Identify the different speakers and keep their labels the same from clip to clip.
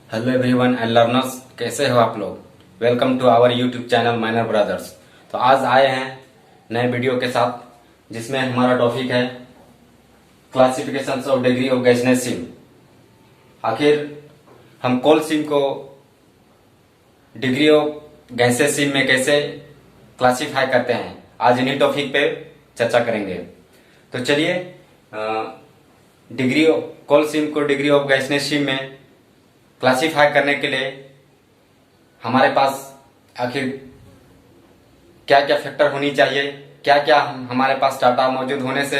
Speaker 1: Hello everyone and learners, कैसे हो आप लोग। Welcome to our YouTube channel minor brothers. तो आज आए हैं नए वीडियो के साथ जिसमें हमारा टॉपिक है classification of degree of gassiness seam. आखिर हम कोल सिम को डिग्री ऑफ गैसेस सिम में कैसे क्लासिफाई करते हैं, आज इन्हीं टॉपिक पे चर्चा करेंगे। तो चलिए डिग्री ऑफ कोल सिम को डिग्री ऑफ गैसनेस सिम में क्लासिफाई करने के लिए हमारे पास आखिर क्या क्या फैक्टर होनी चाहिए, क्या क्या हमारे पास डाटा मौजूद होने से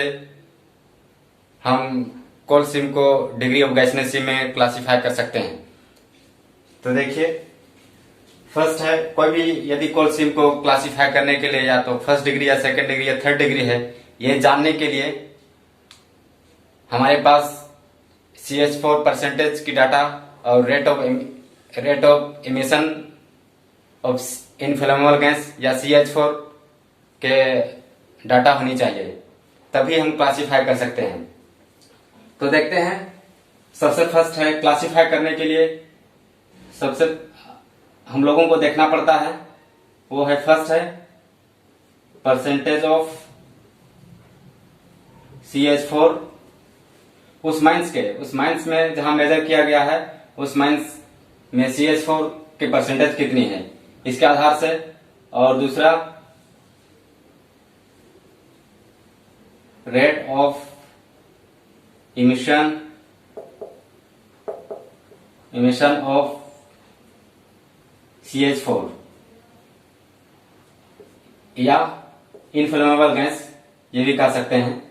Speaker 1: हम कोल सिम को डिग्री ऑफ गैसनेस सिम में क्लासिफाई कर सकते हैं। तो देखिए, फर्स्ट है, कोई भी यदि कोल सिम को क्लासिफाई करने के लिए या तो फर्स्ट डिग्री या सेकंड डिग्री या थर्ड डिग्री है, ये जानने के लिए हमारे पास CH4 परसेंटेज की डाटा और rate of emission of inflammable gas या CH4 के डाटा होनी चाहिए, तभी हम क्लासिफाई कर सकते हैं। तो देखते हैं, सबसे फर्स्ट है क्लासिफाई करने के लिए सबसे हम लोगों को देखना पड़ता है, वो है फर्स्ट है परसेंटेज ऑफ CH4 उस माइंस में जहां मेजर किया गया है, उस माइंस में CH4 की परसेंटेज कितनी है, इसके आधार से। और दूसरा rate of emission of CH4 या इनफ्लेमेबल गैस, ये भी कह सकते हैं।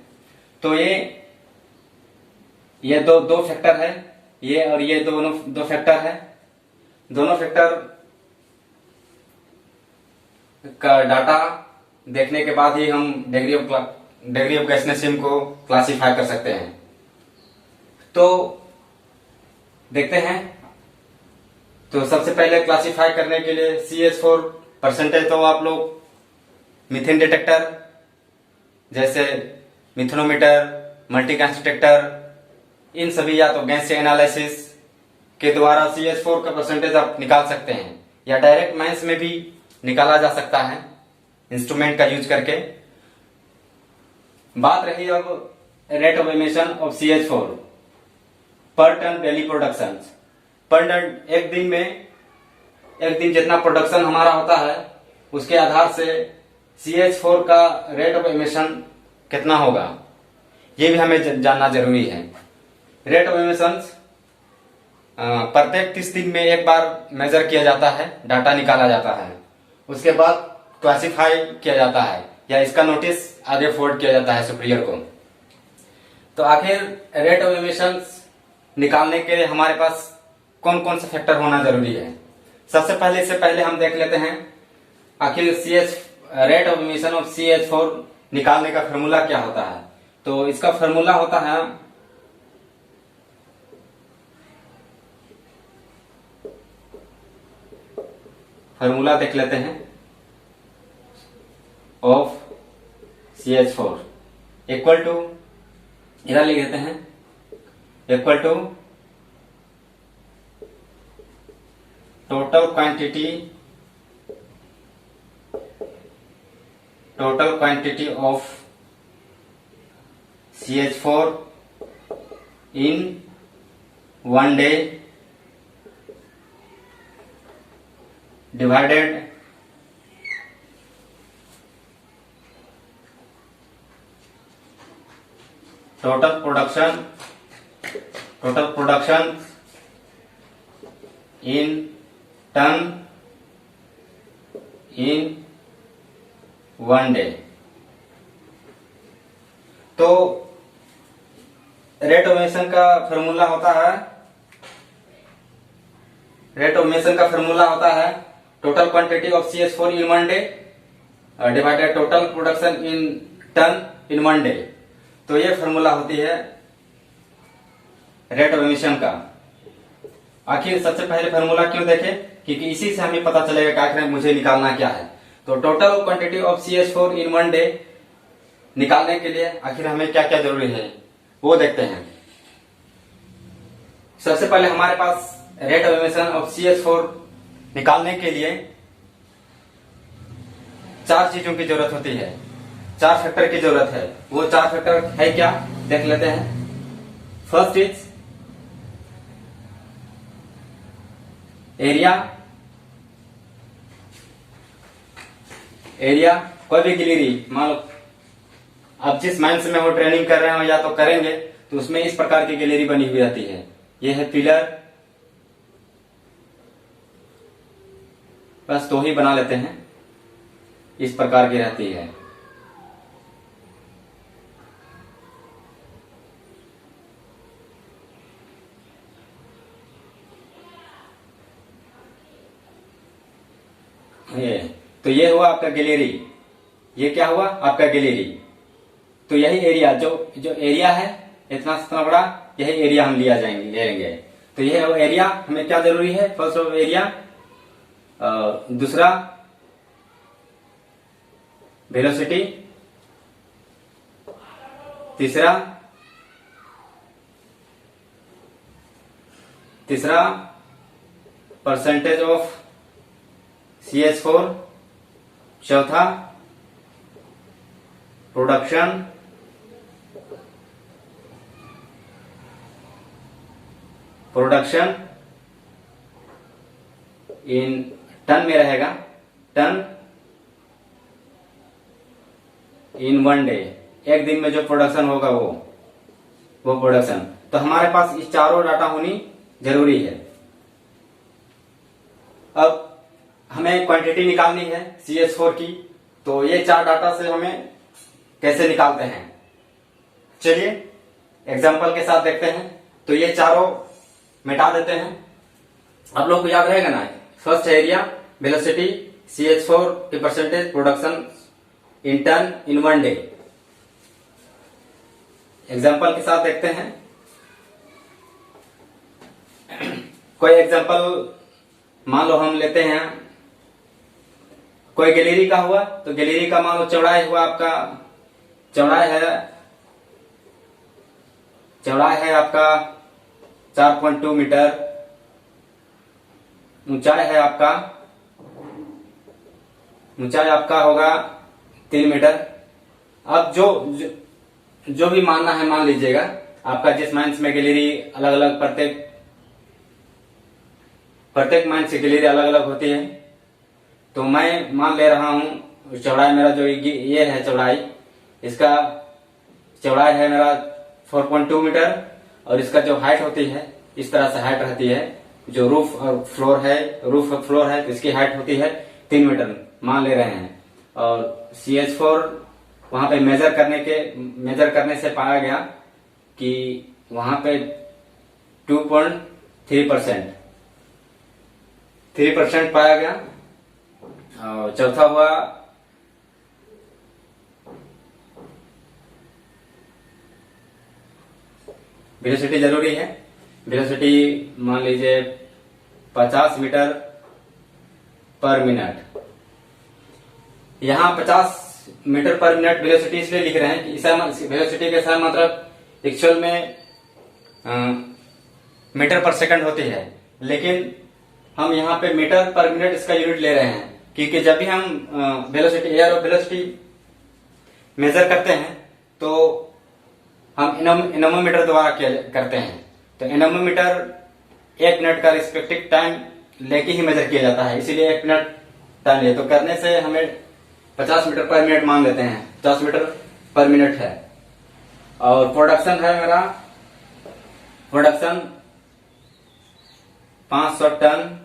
Speaker 1: तो ये दो फैक्टर है, ये और ये दो फैक्टर है। दोनों फैक्टर का डाटा देखने के बाद ही हम डिग्री ऑफ गैसनेस सिम को क्लासिफाई कर सकते हैं। तो देखते हैं, तो सबसे पहले क्लासिफाई करने के लिए CH4 परसेंटेज, तो आप लोग मीथेन डिटेक्टर जैसे मिथेनोमीटर, मल्टी गैस डिटेक्टर, इन सभी या तो गैस एनालिसिस के द्वारा CH4 का परसेंटेज आप निकाल सकते हैं, या डायरेक्ट माइंस में भी निकाला जा सकता है इंस्ट्रूमेंट का यूज करके। बात रही अब rate of emission of CH4 पर टन डेली प्रोडक्शन। पर टन एक दिन जितना प्रोडक्शन हमारा होता है, उसके आधार से CH4 का रेट ऑफ इमिशन कितना होगा, ये भी हमें जानना जरूरी है। रेट ऑफ इमिशन प्रत्येक 30 दिन में एक बार मेजर किया जाता है, डाटा निकाला जाता है, उसके बाद क्लासिफाई किया जाता है या इसका नोटिस आगे फॉरवर्ड किया जाता है सुपीरियर को। तो आखिर रेट ऑफ इमिशन निकालने के लिए हमारे पास कौन कौन सा फैक्टर होना जरूरी है। इससे पहले हम देख लेते हैं आखिर rate of emission of CH4 निकालने का फॉर्मूला क्या होता है। तो इसका फॉर्मूला होता है देख लेते हैं, ऑफ CH4 इक्वल टू, इधर लिख देते हैं, equal to total quantity of CH4 in 1 day divided total production in ton in 1 day। तो रेट ऑफ इमिशन का फॉर्मूला होता है total quantity of CH4 in 1 day divided total production in ton in 1 day. तो ये formula होती है rate of emission का। आखिर सबसे पहले फॉर्मूला क्यों देखें, क्योंकि इसी से हमें पता चलेगा कि आखिर मुझे निकालना क्या है। तो total quantity of CH4 in 1 day निकालने के लिए आखिर हमें क्या क्या जरूरी है वो देखते हैं। सबसे पहले हमारे पास rate of emission of CH4 निकालने के लिए 4 चीजों की जरूरत होती है, 4 फैक्टर की जरूरत है। वो 4 फैक्टर है क्या, देख लेते हैं। First is area. एरिया कोई भी गैलरी, मान लो आप जिस माइंस में हो, ट्रेनिंग कर रहे हो या तो करेंगे, तो उसमें इस प्रकार की गैलरी बनी हुई रहती है। ये है पिलर, बस 2 ही बना लेते हैं, इस प्रकार की रहती है। तो ये हुआ आपका गैलरी, ये क्या हुआ आपका गैलरी। तो यही एरिया, जो एरिया है इतना बड़ा, यही एरिया हम ले लेंगे। तो ये एरिया हमें क्या जरूरी है, फर्स्ट ऑफ एरिया, दूसरा वेलोसिटी, तीसरा परसेंटेज ऑफ CH4, चौथा प्रोडक्शन इन टन में रहेगा, टन इन 1 डे, एक दिन में जो प्रोडक्शन होगा वो प्रोडक्शन। तो हमारे पास इस चारों डाटा होनी जरूरी है। अब हमें क्वांटिटी निकालनी है CH4 की, तो ये 4 डाटा से हमें कैसे निकालते हैं, चलिए एग्जांपल के साथ देखते हैं। तो ये चारों मिटा देते हैं, आप लोग को याद रहेगा ना। फर्स्ट एरिया, वेलोसिटी, CH4 की percentage, production in ton in 1 day. Example के साथ देखते हैं। कोई एग्जांपल मान लो हम लेते हैं, कोई गैलरी का हुआ, तो गैलरी का मान लो चौड़ाई हुआ आपका, चौड़ाई है आपका 4.2 मीटर, ऊंचाई आपका होगा 3 मीटर। अब जो भी मानना है मान लीजिएगा, आपका जिस माइंस में गैलरी अलग अलग, प्रत्येक माइंस की गैलरी अलग अलग होती है। तो मैं मान ले रहा हूं चौड़ाई मेरा जो ये है चौड़ाई, इसका चौड़ाई है मेरा 4.2 मीटर, और इसका जो हाइट होती है इस तरह से हाइट रहती है। जो रूफ और फ्लोर है तो इसकी हाइट होती है 3 मीटर मान ले रहे हैं। और CH4 वहां पे मेजर करने से पाया गया कि वहां पे 2.3% पाया गया। और चौथा हुआ वेलोसिटी जरूरी है। वेलोसिटी मान लीजिए 50 मीटर पर मिनट। यहाँ 50 मीटर पर मिनट वेलोसिटी इसलिए लिख रहे हैं कि वेलोसिटी के साथ मतलब एक्चुअल में मीटर पर सेकंड होती है, लेकिन हम यहाँ पे मीटर पर मिनट इसका यूनिट ले रहे हैं, क्योंकि जब भी हम velocity, air of velocity measure करते हैं तो हम एनोमोमीटर द्वारा करते हैं। तो एनोमोमीटर 1 मिनट का रिस्पेक्टिव टाइम लेके ही मेजर किया जाता है, इसीलिए 1 मिनट टाइम लिया। तो करने से हमें 50 मीटर पर मिनट मान लेते हैं, 50 मीटर पर मिनट है। और प्रोडक्शन है मेरा, production 500 ton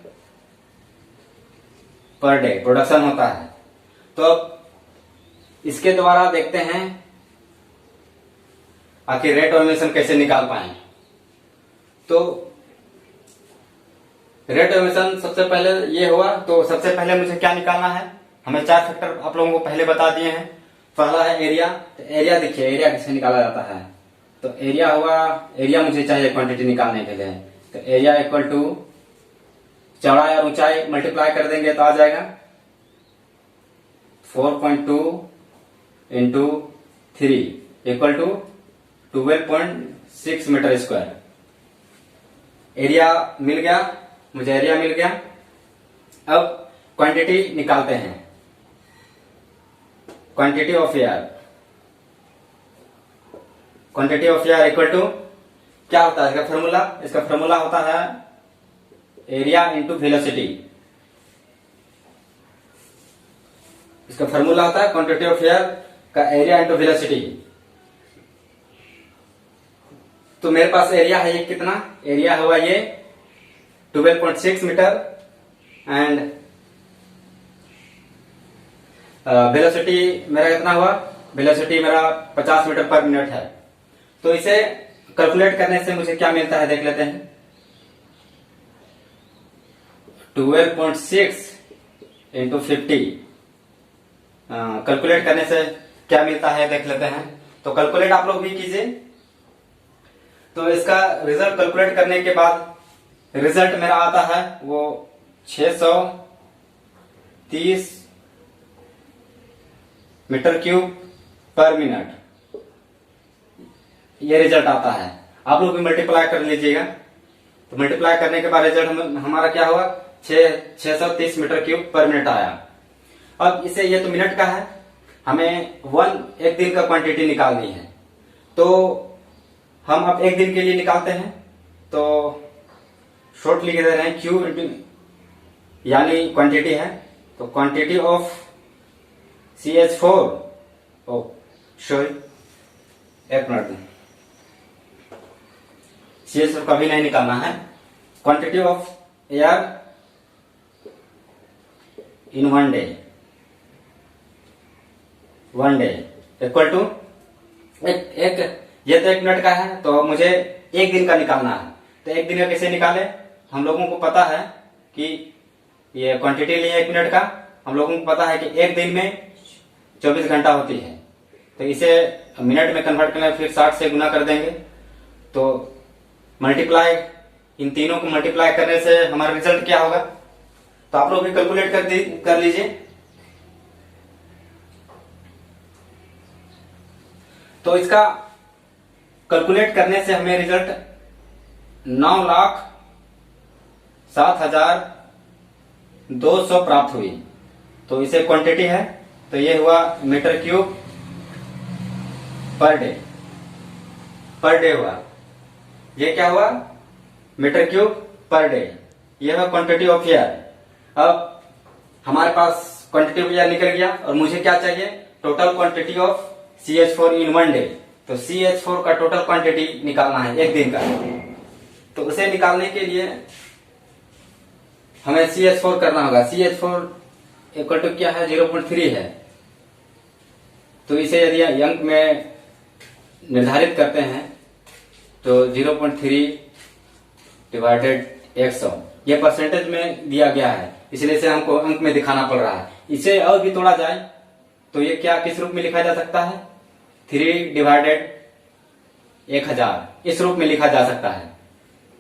Speaker 1: per day production होता है। तो इसके द्वारा देखते हैं आखिर रेट ऑफ एमिशन कैसे निकाल पाए। तो रेट ऑफ एमिशन सबसे पहले ये हुआ, तो सबसे पहले मुझे क्या निकालना है, हमें 4 फैक्टर आप लोगों को पहले बता दिए हैं। पहला है एरिया। तो एरिया देखिए, एरिया कैसे निकाला जाता है। तो एरिया हुआ, एरिया मुझे चाहिए क्वांटिटी निकालने के लिए। तो एरिया इक्वल टू चौड़ाई और ऊंचाई मल्टीप्लाई कर देंगे तो आ जाएगा 4.2 into 3 equal to 12.6 metre square. Area मिल गया। मुझे एरिया मिल गया। अब क्वांटिटी निकालते हैं, quantity of air. Quantity of air equal to क्या होता है इसका फॉर्मूला? इसका फॉर्मूला होता है एरिया इंटू वेलोसिटी। इसका फॉर्मूला होता है क्वांटिटी ऑफ एयर का एरिया इंटू वेलोसिटी। तो मेरे पास एरिया है ये कितना? एरिया हुआ ये 12.6 मीटर एंड वेलोसिटी मेरा कितना हुआ? वेलोसिटी मेरा 50 मीटर पर मिनट है। तो इसे कैलकुलेट करने से मुझे क्या मिलता है देख लेते हैं। 12.6 इंटू 50 कैलकुलेट करने से क्या मिलता है देख लेते हैं। तो कैलकुलेट आप लोग भी कीजिए। तो इसका रिजल्ट कैलकुलेट करने के बाद रिजल्ट मेरा आता है वो 630 मीटर क्यूब पर मिनट, ये रिजल्ट आता है। आप लोग भी मल्टीप्लाई कर लीजिएगा। तो मल्टीप्लाई करने के बाद रिजल्ट हमारा क्या हुआ? 630 मीटर क्यूब पर मिनट आया। अब इसे, ये तो मिनट का है, हमें एक दिन का क्वांटिटी निकालनी है। तो हम अब एक दिन के लिए निकालते हैं। तो शॉर्ट लिख दे रहे हैं क्यू इंटू, यानी क्वांटिटी है तो quantity of CH4, oh sorry एक मिनट, CH4 कभी नहीं निकालना है। Quantity of air in one day equal to एक ये तो एक मिनट का है, तो मुझे एक दिन का निकालना है। तो एक दिन का कैसे निकाले? हम लोगों को पता है कि ये क्वांटिटी लिए एक मिनट का, हम लोगों को पता है कि एक दिन में 24 घंटा होती है। तो इसे मिनट में कन्वर्ट करना, फिर 60 से गुना कर देंगे। तो मल्टीप्लाई, इन तीनों को मल्टीप्लाई करने से हमारा रिजल्ट क्या होगा? तो आप लोग भी कैलकुलेट कर लीजिए। तो इसका कैलकुलेट करने से हमें रिजल्ट 9,07,200 प्राप्त हुई। तो इसे क्वांटिटी है, तो ये हुआ मीटर क्यूब पर डे हुआ। ये क्या हुआ? Metre cube per day. ये हुआ क्वांटिटी ऑफ एयर। अब हमारे पास क्वांटिटी ऑफ एयर निकल गया और मुझे क्या चाहिए? Total quantity of CH4 in one day. तो CH4 का टोटल क्वांटिटी निकालना है एक दिन का। तो उसे निकालने के लिए हमें CH4 करना होगा। CH4 इक्वल टू क्या है? 0.3 है। तो इसे यदि अंक में निर्धारित करते हैं तो 0.3 डिवाइडेड 100, ये परसेंटेज में दिया गया है, इसलिए इसे हमको अंक में दिखाना पड़ रहा है। इसे और भी तोड़ा जाए तो ये क्या किस रूप में लिखा जा सकता है? 3 डिवाइडेड 1000, इस रूप में लिखा जा सकता है।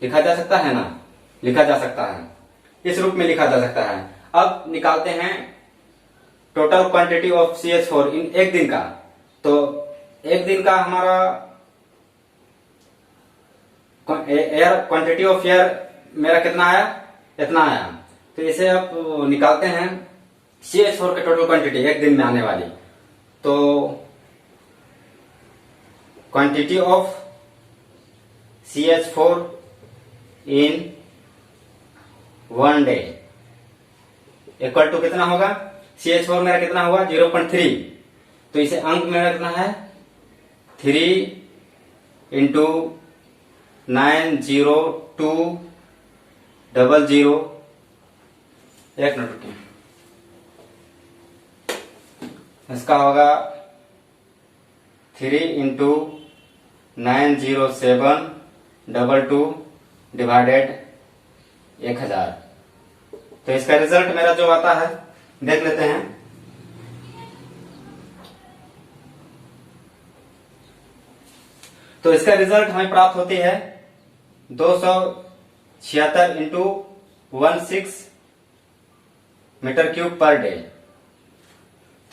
Speaker 1: लिखा जा सकता है ना? लिखा जा सकता है, इस रूप में लिखा जा सकता है। अब निकालते हैं टोटल क्वांटिटी ऑफ CH4 इन एक दिन का। तो एक दिन का हमारा एयर, क्वांटिटी ऑफ एयर मेरा कितना आया? इतना आया। तो इसे आप निकालते हैं CH4 के टोटल क्वांटिटी एक दिन में आने वाली। तो quantity of CH4 in one day equal to कितना होगा? CH4 मेरा कितना हुआ? 0.3। तो इसे अंक मेरा कितना है? 3 इंटू 90200। एक मिनट रुकिए, इसका होगा 3 इंटू 90722 डिवाइडेड 1000। तो इसका रिजल्ट मेरा जो आता है देख लेते हैं। तो इसका रिजल्ट हमें प्राप्त होती है 276 into 16 metre cube per day.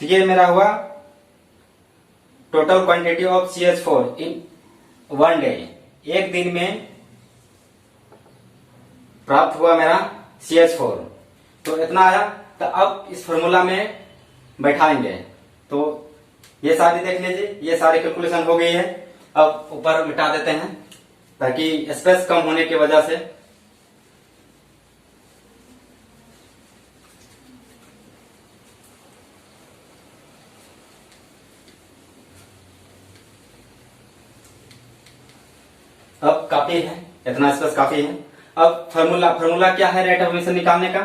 Speaker 1: तो ये मेरा हुआ total quantity of CH4 in one day. एक दिन में प्राप्त हुआ मेरा CH4। तो इतना आया। तो अब इस फॉर्मूला में बैठाएंगे। तो ये सारी देख लीजिए, ये सारी कैलकुलेशन हो गई है। अब ऊपर मिटा देते हैं ताकि स्पेस कम होने की वजह से। अब काफी है, इतना स्पेस काफी है। अब फॉर्मूला क्या है रेट ऑफ एमिशन निकालने का?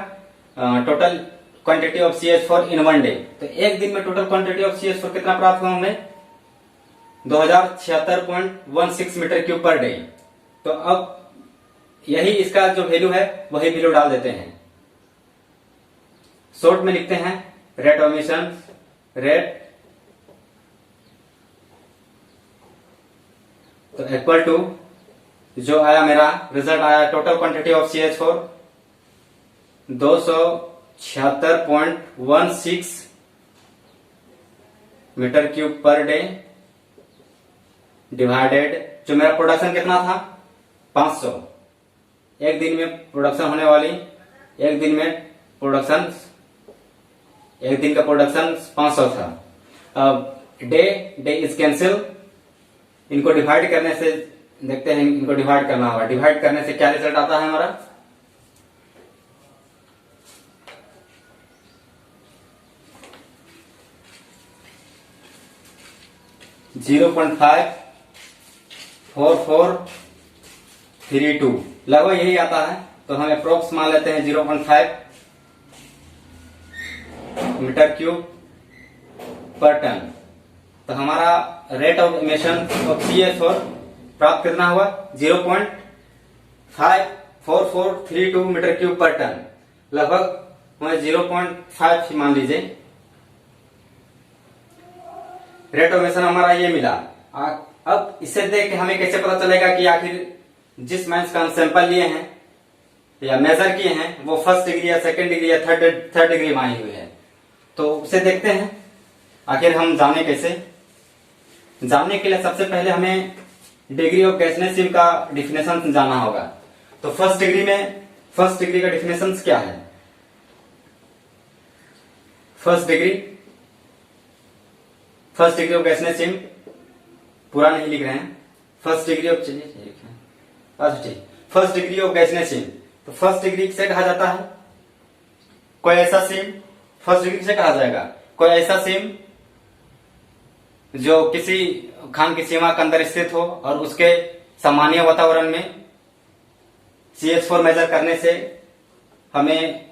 Speaker 1: Total quantity of CH4 in one day. तो एक दिन में टोटल क्वांटिटी ऑफ CH4 कितना प्राप्त हुआ हमें? 2076.16 मीटर क्यूब पर डे। तो अब यही इसका जो वैल्यू है वही वैल्यू डाल देते हैं। शॉर्ट में लिखते हैं रेट ऑफ एमिशन, रेट तो इक्वल टू जो आया मेरा रिजल्ट आया total quantity of CH4 276.16 metre cube per day divided जो मेरा प्रोडक्शन कितना था 500। एक दिन में प्रोडक्शन होने वाली, एक दिन का प्रोडक्शन 500 था। अब डे इज कैंसिल, इनको डिवाइड करने से देखते हैं, इनको डिवाइड करना होगा। डिवाइड करने से क्या रिजल्ट आता है हमारा? .54432 लगभग यही आता है। तो हम अप्रोक्स मान लेते हैं 0.5 मीटर क्यूब पर टन। तो हमारा rate of emission of CH4 प्राप्त कितना हुआ? 0.54432 मीटर क्यूब पर टन। लगभग हमें 0.5 मान लीजिए। रेट ऑफ एमिशन हमारा ये मिला। अब इससे देख के हमें कैसे पता चलेगा कि आखिर जिस माइंस का हम सैंपल लिए हैं या मेजर किए हैं वो फर्स्ट डिग्री या सेकंड डिग्री या थर्ड डिग्री में आई हुई है। तो उसे देखते हैं आखिर हम जाने कैसे। जानने के लिए सबसे पहले हमें डिग्री ऑफ गैसनेस का डिफिनेशन जानना होगा। तो फर्स्ट डिग्री का डिफिनेशन क्या है? फर्स्ट डिग्री ऑफ गैसनेस पूरा नहीं लिख रहे हैं। First degree of first degree of gassiness. तो फर्स्ट डिग्री से कहा जाता है कोई ऐसा सीम, फर्स्ट डिग्री से कहा जाएगा कोई ऐसा सीम जो किसी खान की सीमा के अंदर स्थित हो और उसके सामान्य वातावरण में CH4 मेजर करने से हमें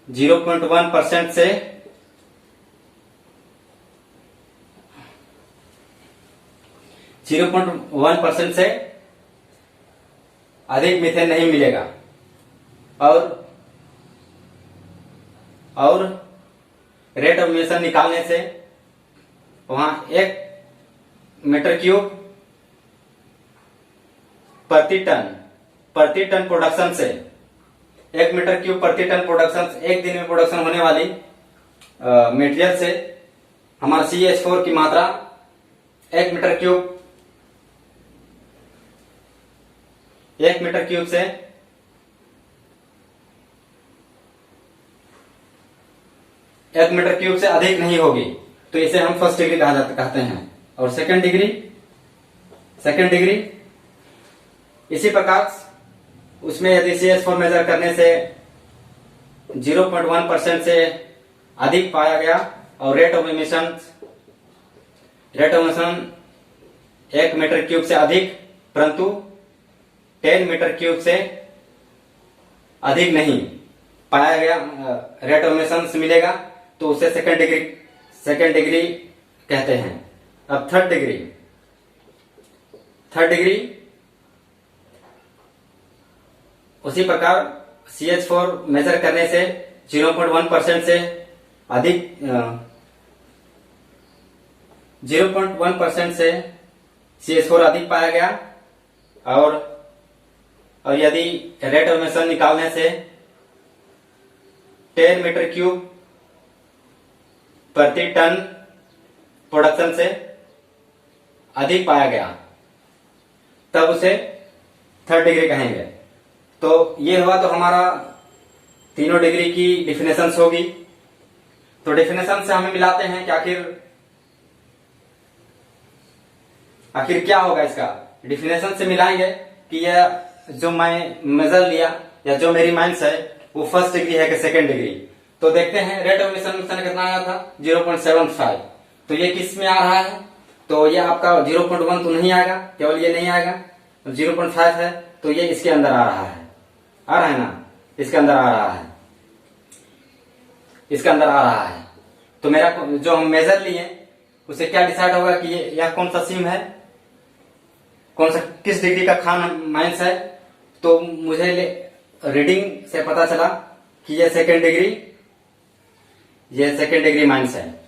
Speaker 1: 0.1% से 0.1% से अधिक मीथेन नहीं मिलेगा। और रेट ऑफ एमिशन निकालने से वहां 1 मीटर क्यूब प्रति टन प्रोडक्शन से 1 मीटर क्यूब प्रति टन प्रोडक्शन, एक दिन में प्रोडक्शन होने वाली मटेरियल से हमारा CH4 की मात्रा 1 मीटर क्यूब से 1 मीटर क्यूब से अधिक नहीं होगी। तो इसे हम फर्स्ट डिग्री कहते हैं। और सेकंड डिग्री इसी प्रकार उसमें यदि CH4 मेजर करने से 0.1% से अधिक पाया गया और rate of emission 1 metre cube से अधिक परंतु 10 मीटर क्यूब से अधिक नहीं पाया गया, रेट ऑफ एमिशन मिलेगा, तो उसे सेकंड डिग्री कहते हैं। अब थर्ड डिग्री उसी प्रकार CH4 मेजर करने से 0.1% से अधिक 0.1% से CH4 अधिक पाया गया और यदि रेट ऑफ एमिशन निकालने से 10 मीटर क्यूब प्रति टन प्रोडक्शन से अधिक पाया गया, तब उसे थर्ड डिग्री कहेंगे। तो ये हुआ तो हमारा तीनों डिग्री की डिफिनेशंस होगी। तो डिफिनेशन से हमें मिलाते हैं कि आखिर क्या होगा इसका। डिफिनेशन से मिलाएंगे कि यह जो मैं मेजर लिया या जो मेरी माइंस है वो फर्स्ट डिग्री है कि सेकेंड डिग्री। तो देखते हैं रेट ऑफ इमिशन कितना आया था 0.75। तो ये किस में आ रहा है, तो ये आपका 0.1 तो नहीं आएगा, केवल ये नहीं आएगा, 0.5 है तो ये इसके अंदर आ रहा है ना, इसके अंदर आ रहा है, इसके अंदर आ रहा है। तो मेरा जो हम मेजर लिए उसे क्या डिसाइड होगा कि यह कौन सा सिम है, कौन सा किस डिग्री का खान माइंस है। तो मुझे रीडिंग से पता चला कि ये सेकेंड डिग्री माइंस है।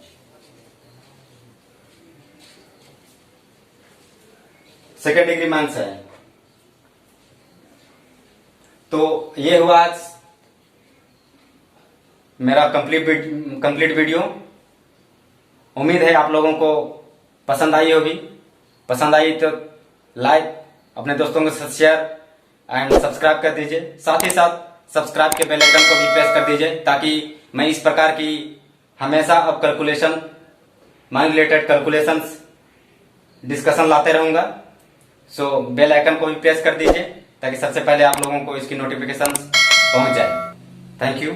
Speaker 1: सेकेंड डिग्री माइंस है। तो ये हुआ आज मेरा कंप्लीट वीडियो। उम्मीद है आप लोगों को पसंद आई होगी। पसंद आई तो लाइक, अपने दोस्तों के साथ शेयर एंड सब्सक्राइब कर दीजिए। साथ ही साथ सब्सक्राइब के बेल आइकन को भी प्रेस कर दीजिए ताकि मैं इस प्रकार की हमेशा अब calculation, mind related calculations discussion लाते रहूंगा। सो बेल आइकन को भी प्रेस कर दीजिए ताकि सबसे पहले आप लोगों को इसकी नोटिफिकेशन पहुंच जाए। Thank you.